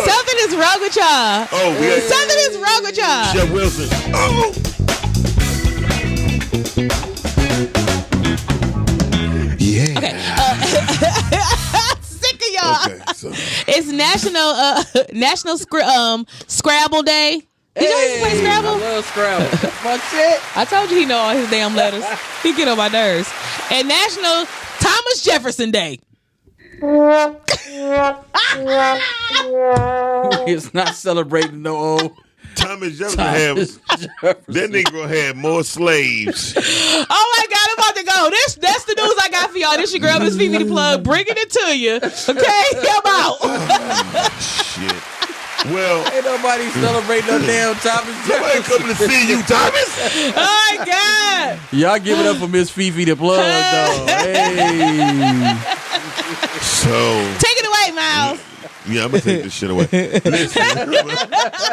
Something is wrong with y'all. Something is wrong with y'all. Chef Wilson. Yeah. Okay. Sick of y'all. Okay, so. It's National Scrabble Day. Did y'all used to play Scrabble? I love Scrabble. My shit. I told you he know all his damn letters. He get on my nerves. And National Thomas Jefferson Day. It's not celebrating no old Thomas Jefferson that Negro had more slaves. Oh my God, I'm about to go. That's the news I got for y'all. This your girl, Miss Phoebe the Plug, bringing it to you. Okay, I'm out. Shit. Well, ain't nobody celebrating no damn Thomas. Nobody coming to see you, Thomas. Oh my God. Y'all give it up for Miss Fifi the Plug, though. Hey. So take it away, Miles. Yeah, I'm gonna take this shit away. Listen,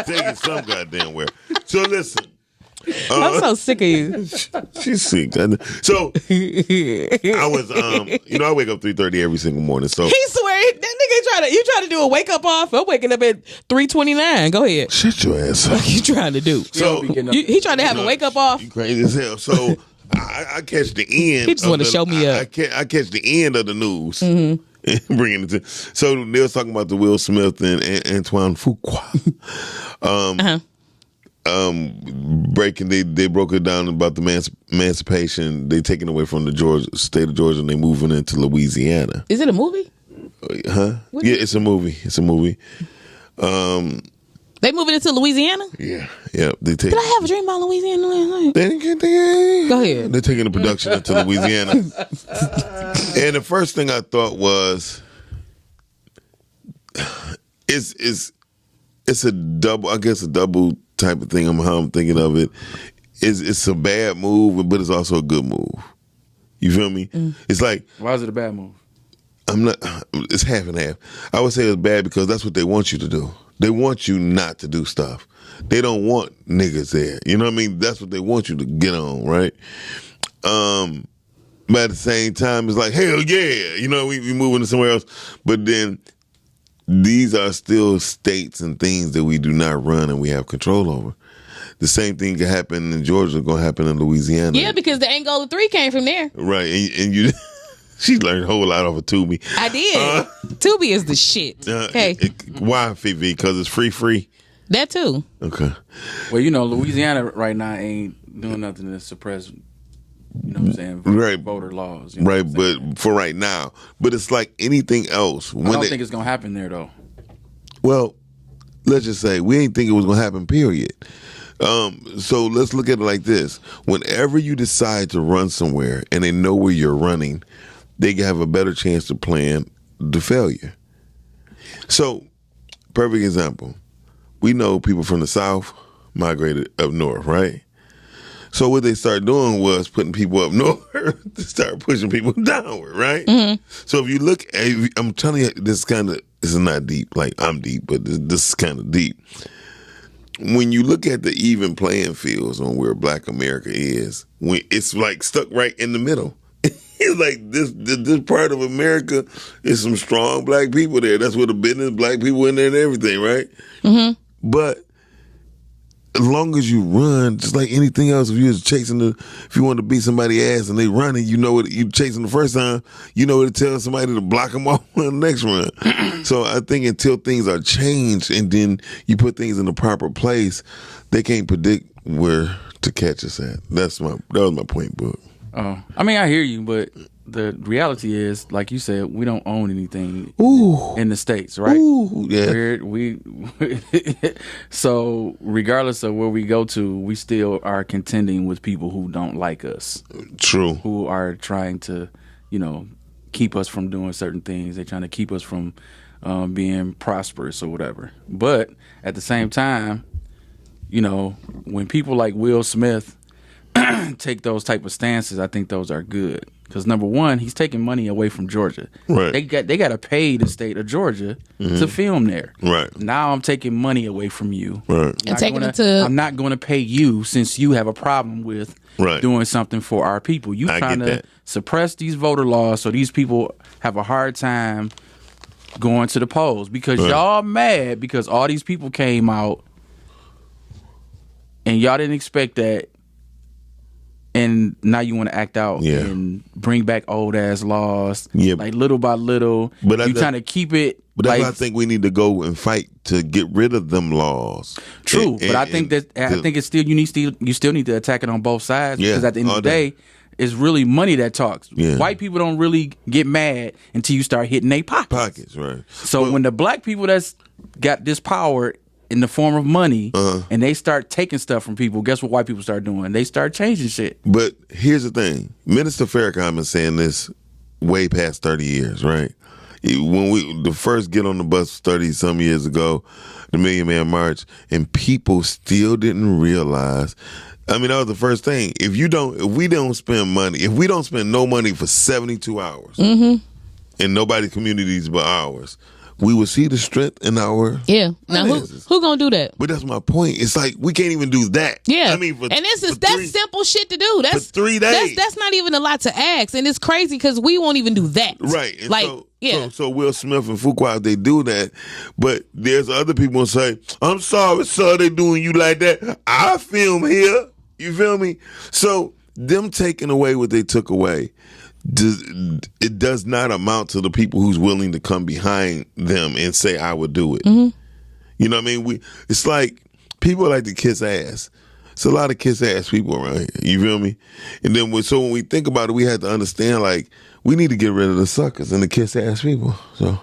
take it some goddamn where. So listen. I'm so sick of you. She's sick. So I was, I wake up 3:30 every single morning. So he swear that nigga try to do a wake up off. I'm waking up at 3:29. Go ahead. Shut your ass up. What you trying to do? So he trying to have a wake up off. You crazy as hell. So I catch the end. He just want to show me up. I catch the end of the news. Mm-hmm. Bringing it to. So they was talking about the Will Smith and Antoine Fuqua. They broke it down about the emancipation. They taking away from the state of Georgia and they moving into Louisiana. Is it a movie? Huh? Yeah, it's a movie. It's a movie. They moving into Louisiana? Yeah. Did I have a dream about Louisiana last night? Go ahead. They're taking the production into Louisiana. And the first thing I thought was, it's a double type of thing. How I'm thinking of it. It's a bad move, but it's also a good move. You feel me? It's like, why is it a bad move? It's half and half. I would say it's bad because that's what they want you to do. They want you not to do stuff. They don't want niggas there. You know what I mean? That's what they want you to get on, right? But at the same time, it's like, hell yeah, we moving to somewhere else. But then these are still states and things that we do not run and we have control over. The same thing can happen in Georgia, going to happen in Louisiana. Yeah, because the Angola 3 came from there. Right, and you... She learned a whole lot off of Tubi. I did. Tubi is the shit. Okay. Why, Fifi? Because it's free? That too. Okay. Well, Louisiana right now ain't doing nothing to suppress, what I'm saying, voter laws. Right, but for right now. But it's like anything else. I don't think it's going to happen there, though. Well, let's just say we ain't think it was going to happen, period. So let's look at it like this. Whenever you decide to run somewhere and they know where you're running, they have a better chance to plan the failure. So, perfect example. We know people from the South migrated up north, right? So what they started doing was putting people up north to start pushing people downward, right? Mm-hmm. So if you look at, I'm telling you, this is not deep, like I'm deep, but this is kind of deep. When you look at the even playing fields on where Black America is, when it's like stuck right in the middle. It's like this part of America is some strong Black people there. That's where the business, Black people in there and everything, right? Mm-hmm. But as long as you run, just like anything else, if you was if you want to beat somebody's ass and they running, you know what you chasing the first time, you know what to tell somebody to block them off on the next run. So I think until things are changed and then you put things in the proper place, they can't predict where to catch us at. That was my point, Book. Oh, I mean, I hear you, but the reality is, like you said, we don't own anything in the States, right? Ooh, yeah. So regardless of where we go to, we still are contending with people who don't like us. True. Who are trying to, keep us from doing certain things. They're trying to keep us from being prosperous or whatever. But at the same time, when people like Will Smith take those type of stances, I think those are good. Because number one, he's taking money away from Georgia. Right. They got to pay the state of Georgia to film there. Right. Now I'm taking money away from you. Right. And taking it to... I'm not going to pay you since you have a problem with doing something for our people. You trying to suppress these voter laws so these people have a hard time going to the polls because y'all mad because all these people came out and y'all didn't expect that. And now you want to act out and bring back old ass laws, like little by little. But you trying to keep it. But that's why I think we need to go and fight to get rid of them laws. True, but I think it's still you still need to attack it on both sides because at the end of the day, it's really money that talks. Yeah. White people don't really get mad until you start hitting their pockets. Right. So when the Black people that's got this power in the form of money, and they start taking stuff from people, guess what white people start doing? They start changing shit. But here's the thing. Minister Farrakhan been saying this way past 30 years, right? When the first Get on the Bus 30-some years ago, the Million Man March, and people still didn't realize. I mean, that was the first thing. If we don't spend no money for 72 hours in nobody's communities but ours, we will see the strength in our Now who gonna do that? But that's my point. It's like we can't even do that. Yeah. I mean, that's simple shit to do. That's for 3 days. That's not even a lot to ask, and it's crazy because we won't even do that. Right. And so Will Smith and Fuqua, they do that, but there's other people who say, "I'm sorry, sir, they doing you like that. I film here." You feel me? So them taking away what they took away. It does not amount to the people who's willing to come behind them and say, I would do it. Mm-hmm. You know what I mean? It's like people like to kiss ass. It's a lot of kiss ass people around here. You feel me? And then when we think about it, we have to understand like we need to get rid of the suckers and the kiss ass people. So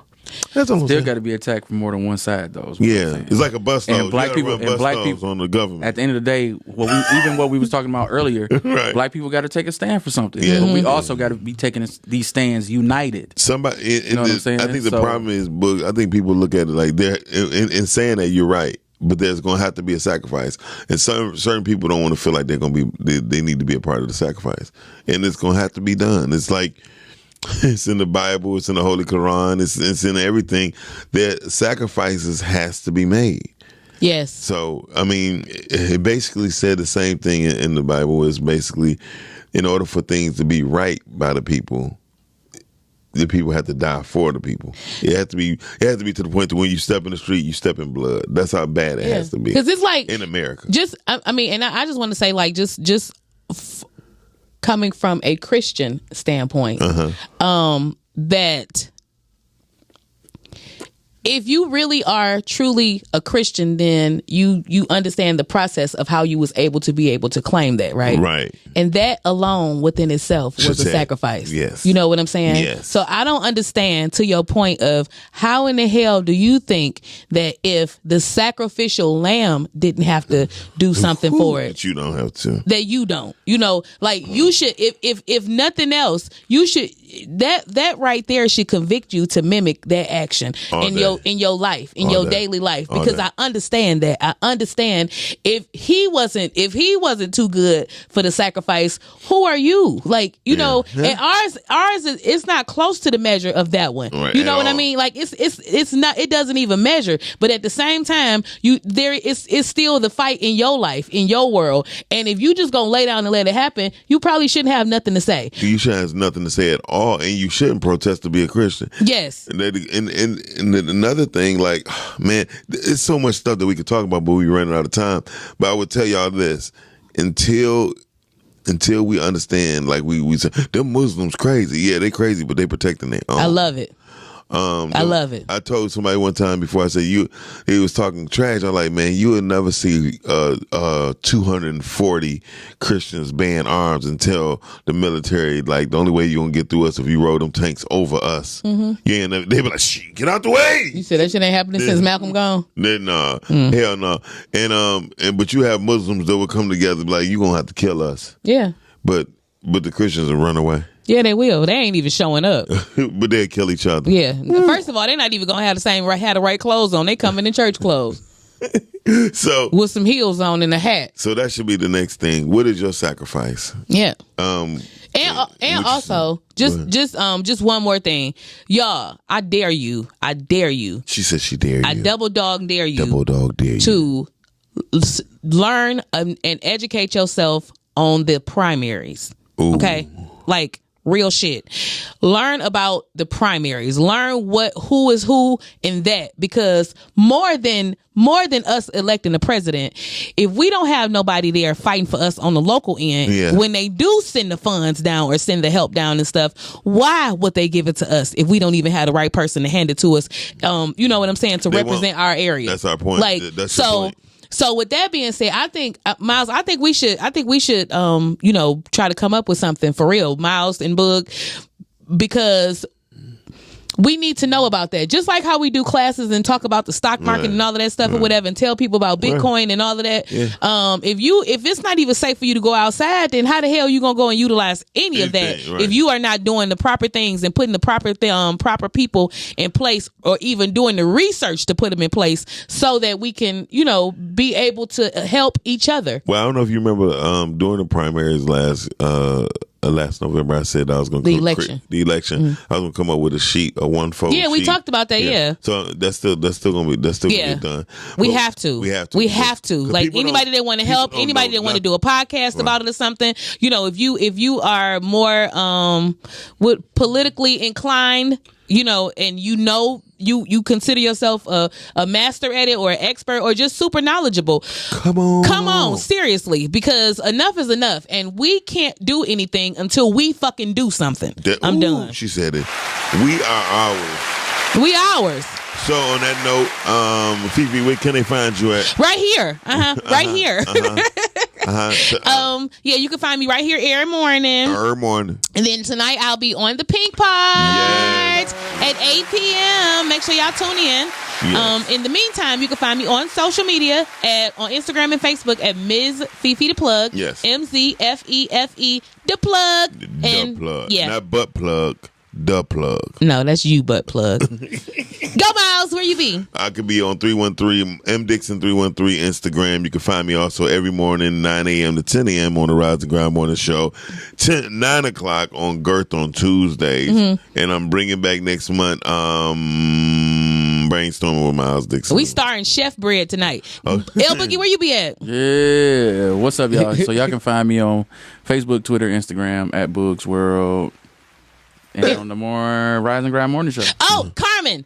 that's almost still got to be attacked from more than one side though. Yeah, it's like a bus stop. And black people on the government. At the end of the day, what we was talking about earlier, Black people got to take a stand for something. Yeah. But we also got to be taking these stands united. Somebody, you know what I'm saying? I think the problem is, I think people look at it like they're in saying that you're right. But there's going to have to be a sacrifice, and certain people don't want to feel like they're going to be. They need to be a part of the sacrifice, and it's going to have to be done. It's like it's in the Bible, it's in the Holy Quran, it's in everything. That sacrifices has to be made. Yes. So I mean, it basically said the same thing in the Bible. Is basically, in order for things to be right by the people have to die for the people. It has to be to the point that when you step in the street, you step in blood. That's how bad it has to be. Because it's like in America. I mean, and I just want to say, like, just coming from a Christian standpoint, that if you really are truly a Christian, then you understand the process of how you was able to claim that, right? Right. And that alone within itself was a sacrifice. Yes. You know what I'm saying? Yes. So I don't understand, to your point of how in the hell do you think that if the sacrificial lamb didn't have to do something for it, That you don't have to. that you don't, you know, like you should, if nothing else, you should, that right there should convict you to mimic that action in your life, in your daily life, because I understand that. I understand if he wasn't too good for the sacrifice, who are you? Like, you know, and ours is, it's not close to the measure of that one. Right, you know what all. I mean? Like it's not, it doesn't even measure. But at the same time, it's still the fight in your life, in your world. And if you just gonna lay down and let it happen, you probably shouldn't have nothing to say. You should have nothing to say at all, and you shouldn't protest to be a Christian. Yes. And then another thing, like, man, it's so much stuff that we could talk about, but we running out of time. But I would tell y'all this: until we understand, like we say, them Muslims crazy. Yeah, they crazy, but they protecting their own. I love it. I love it. I told somebody one time before, I said, he was talking trash. I'm like, man, you will never see 240 Christians ban arms until the military, like, the only way you gonna get through us if you rode them tanks over us. Mm-hmm. Yeah, and they be like, shit, get out the way. You said that shit ain't happening since Malcolm gone? Then hell no. And but you have Muslims that will come together, be like, you gonna have to kill us. Yeah. But the Christians will run away. Yeah, they will. They ain't even showing up. But they'll kill each other. Yeah. First of all, they're not even gonna have the right clothes on. They coming in church clothes. So with some heels on and a hat. So that should be the next thing. What is your sacrifice? Yeah. And also just one more thing, y'all. I dare you. She said she dare you. I double dog dare you. Double dog dare you to learn and educate yourself on the primaries. Ooh. Okay, like real shit. Learn about the primaries. Learn who is who in that, because more than us electing the president, if we don't have nobody there fighting for us on the local end, when they do send the funds down or send the help down and stuff, why would they give it to us if we don't even have the right person to hand it to us? You know what I'm saying? To represent our area. That's our point. Like, that's your point. So with that being said, I think Miles, I think we should try to come up with something for real, Miles and Boog, because we need to know about that. Just like how we do classes and talk about the stock market and all of that stuff or whatever, and tell people about Bitcoin and all of that. Yeah. If it's not even safe for you to go outside, then how the hell are you gonna go and utilize any of that if you are not doing the proper things and putting the proper people in place, or even doing the research to put them in place so that we can, be able to help each other. Well, I don't know if you remember during the primaries last November, I said I was going to the election. I was going to come up with a sheet, a one-fold. Yeah, we sheet. talked about that. Yeah. So that's still going to get done. We have to. We have to. Like, anybody that want to help, anybody that want to do a podcast about it or something. If you are more politically inclined, and you consider yourself a master at it, or an expert, or just super knowledgeable. Come on, seriously, because enough is enough, and we can't do anything until we fucking do something. I'm done. She said it. We are ours. We ours. So on that note, Fifi, where can they find you at? Right here. Right here. Yeah, you can find me right here every morning. And then tonight I'll be on the Pink Pod at 8 p.m. Make sure y'all tune in. Yes. In the meantime, you can find me on social media on Instagram and Facebook at Ms. Fifi the Plug. Yes. MZFEFE the Plug. The Plug. Yeah. Not butt plug. The Plug. No, that's you, butt plug. Go, Miles. Where you be? I could be on 313 M Dixon 313 Instagram. You can find me also every morning 9 a.m. to 10 a.m. on the Rise and Grind Morning Show. 9 o'clock on Girth on Tuesdays. Mm-hmm. And I'm bringing back next month Brainstorming with Miles Dixon. We starring Chef Bread tonight. El Boogie, where you be at? Yeah. What's up, y'all? So y'all can find me on Facebook, Twitter, Instagram at Boogs World. And on the more Rise and Grind Morning Show. Oh, Carmen.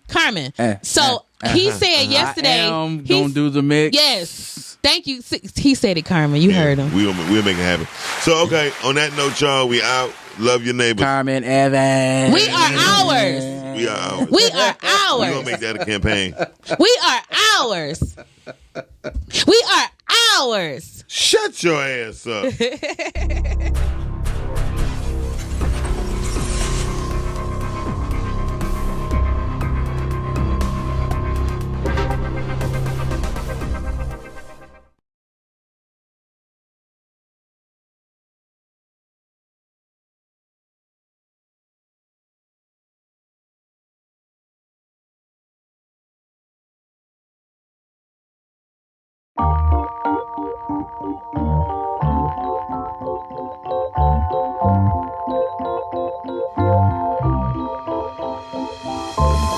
So he said yesterday. I am going to do the mix. Yes. Thank you. He said it, Carmen. You heard him. We'll make it happen. So, okay, on that note, y'all, we out. Love your neighbors. Carmen Evans. We are ours. We are ours. We are We're ours. gonna make that a campaign. We are ours. We are ours. Shut your ass up.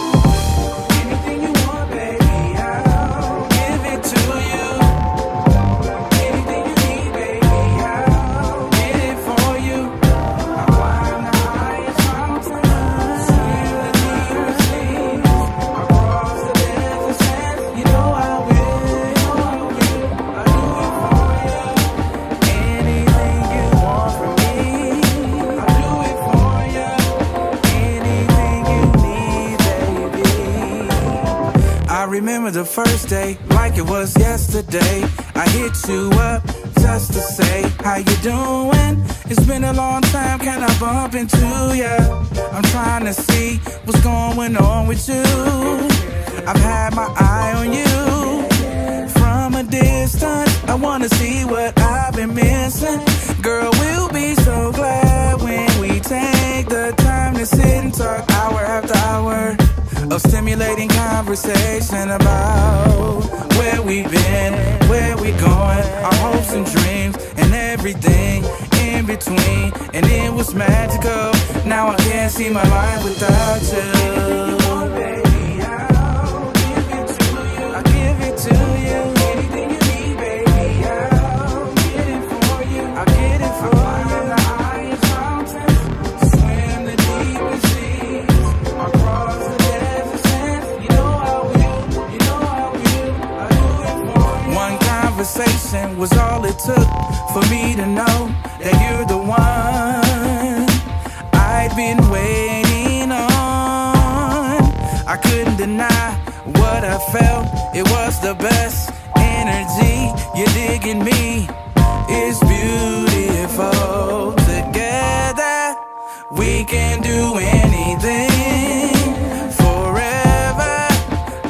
Anything you want, baby, I'll give it to you. Anything you need, baby, I'll get it for you. I'll climb the highest mountain, swim the deepest seas, I'll cross the desert sands. You know I will, I'll do it for you. Anything you want from me, I'll do it for you. Anything you need, baby. I remember the first day like it was yesterday. I hit you up just to say how you doing. It's been a long time, can I bump into ya? I'm trying to see what's going on with you. I've had my eye on you from a distance. I wanna see what I've been missing. Girl, we'll be so glad when we take the time to sit and talk hour after hour of stimulating conversation about where we've been, where we going, our hopes and dreams, and everything in between. And it was magical. Now I can't see my life without you. I'll give it to you. Anything you need, baby, I'll get it for you. I'll get it for you. The highest mountains, swim the deepest seas, I'll cross the desert sands. You know I will, you know I will. I'll do it for you. One conversation was all it took for me to know that you're the one I've been waiting on. I couldn't deny what I felt. It was the best energy. You're digging me. It's beautiful. Together we can do anything forever.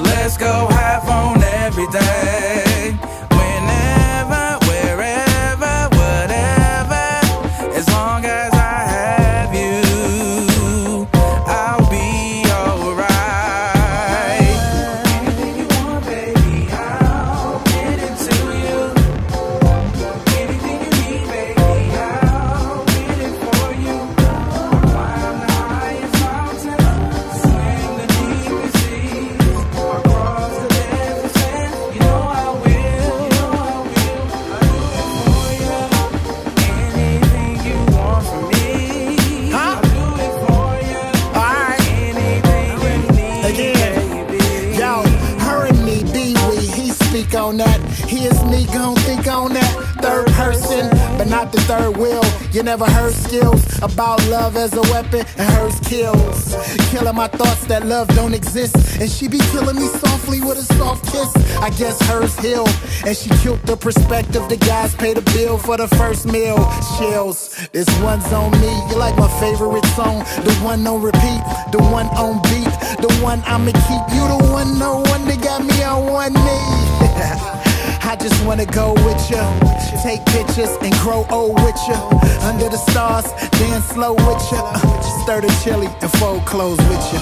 Let's go have on everything. Whenever, wherever, whatever. As long as I have you, I'll be alright. Anything you want, baby, I'll get it to you. Anything you need, baby, I'll get it for you. I'll climb the highest mountain, swim the deepest seas, I'll cross the desert sands. You know I will, you know I will. I'll do it for you. Anything you want from me, I'll do it for you. Alright. Anything you need, Again. baby. Yo, her and me, be we, he speak on that. He is me, gon' think on that. Third person, but not the third wheel. You never heard skills about love as a weapon, and hers kills. Killing my thoughts that love don't exist. And she be killing me softly with a soft kiss. I guess hers heal. And she killed the perspective. The guys pay the bill for the first meal. Chills, this one's on me. You like my favorite song. The one on repeat, the one on beat, the one I'ma keep. You the one, no one that got me on one knee. I just wanna go with ya, take pictures and grow old with ya. Under the stars, dance slow with ya, stir the chili and fold clothes with ya.